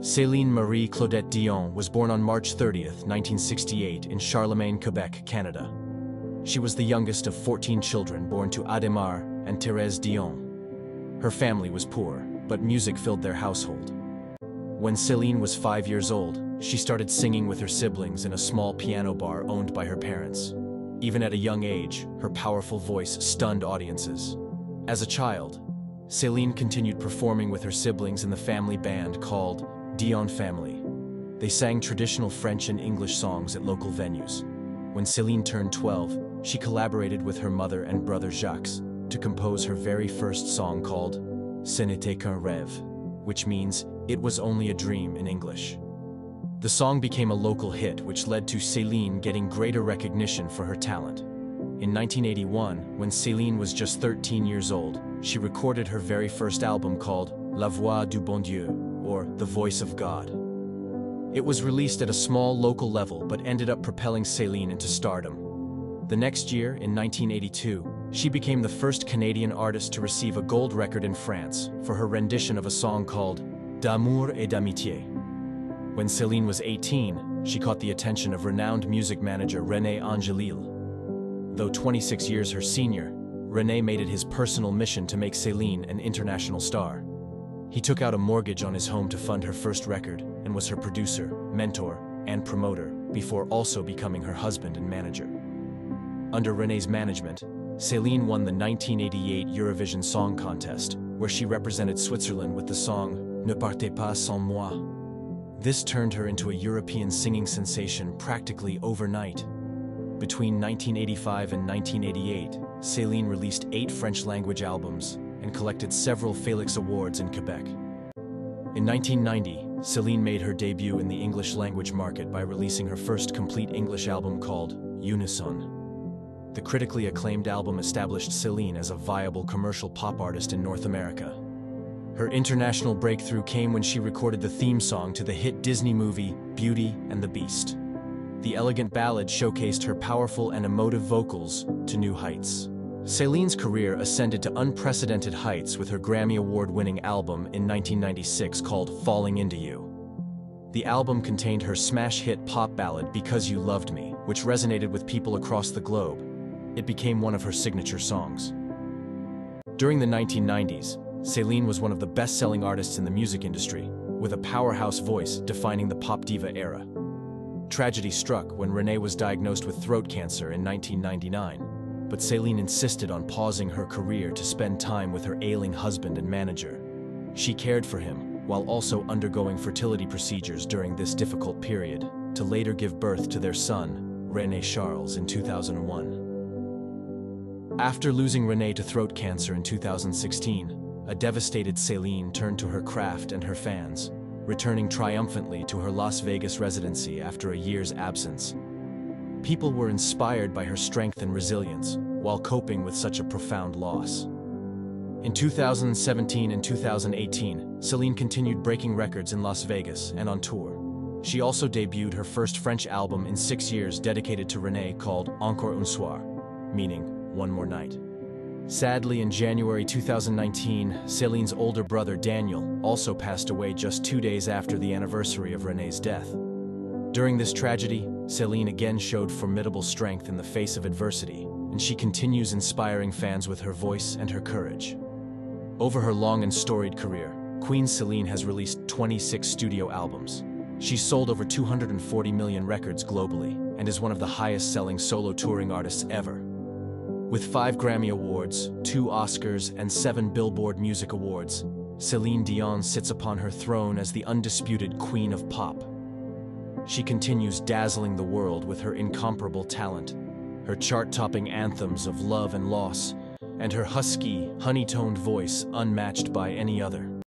Céline Marie Claudette Dion was born on March 30, 1968 in Charlemagne, Quebec, Canada. She was the youngest of 14 children born to Adhémar and Thérèse Dion. Her family was poor, but music filled their household. When Céline was 5 years old, she started singing with her siblings in a small piano bar owned by her parents. Even at a young age, her powerful voice stunned audiences. As a child, Céline continued performing with her siblings in the family band called Dion Family. They sang traditional French and English songs at local venues. When Céline turned 12, she collaborated with her mother and brother Jacques to compose her very first song called Ce n'était qu'un rêve, which means "it was only a dream" in English. The song became a local hit, which led to Céline getting greater recognition for her talent. In 1981, when Céline was just 13 years old, she recorded her very first album called La Voix du Bon Dieu, or The Voice of God. It was released at a small local level but ended up propelling Céline into stardom. The next year, in 1982, she became the first Canadian artist to receive a gold record in France for her rendition of a song called D'amour et d'amitié. When Céline was 18, she caught the attention of renowned music manager René Angélil. Though 26 years her senior, René made it his personal mission to make Céline an international star. He took out a mortgage on his home to fund her first record and was her producer, mentor, and promoter, before also becoming her husband and manager. Under René's management, Céline won the 1988 Eurovision Song Contest, where she represented Switzerland with the song Ne partez pas sans moi. This turned her into a European singing sensation practically overnight. Between 1985 and 1988, Céline released 8 French-language albums and collected several Félix Awards in Quebec. In 1990, Céline made her debut in the English-language market by releasing her first complete English album called Unison. The critically acclaimed album established Céline as a viable commercial pop artist in North America. Her international breakthrough came when she recorded the theme song to the hit Disney movie Beauty and the Beast. The elegant ballad showcased her powerful and emotive vocals to new heights. Céline's career ascended to unprecedented heights with her Grammy Award-winning album in 1996 called Falling Into You. The album contained her smash hit pop ballad Because You Loved Me, which resonated with people across the globe. It became one of her signature songs. During the 1990s, Céline was one of the best-selling artists in the music industry, with a powerhouse voice defining the pop diva era. Tragedy struck when René was diagnosed with throat cancer in 1999, but Céline insisted on pausing her career to spend time with her ailing husband and manager. She cared for him, while also undergoing fertility procedures during this difficult period, to later give birth to their son, René Charles, in 2001. After losing René to throat cancer in 2016, a devastated Céline turned to her craft and her fans, returning triumphantly to her Las Vegas residency after a year's absence. People were inspired by her strength and resilience while coping with such a profound loss. In 2017 and 2018, Céline continued breaking records in Las Vegas and on tour. She also debuted her first French album in 6 years dedicated to René called Encore un soir, meaning One More Night. Sadly, in January 2019, Céline's older brother Daniel also passed away just 2 days after the anniversary of René's death. During this tragedy, Céline again showed formidable strength in the face of adversity, and she continues inspiring fans with her voice and her courage. Over her long and storied career, Queen Céline has released 26 studio albums. She's sold over 240 million records globally and is one of the highest-selling solo touring artists ever. With 5 Grammy Awards, 2 Oscars, and 7 Billboard Music Awards, Céline Dion sits upon her throne as the undisputed queen of pop. She continues dazzling the world with her incomparable talent, her chart-topping anthems of love and loss, and her husky, honey-toned voice unmatched by any other.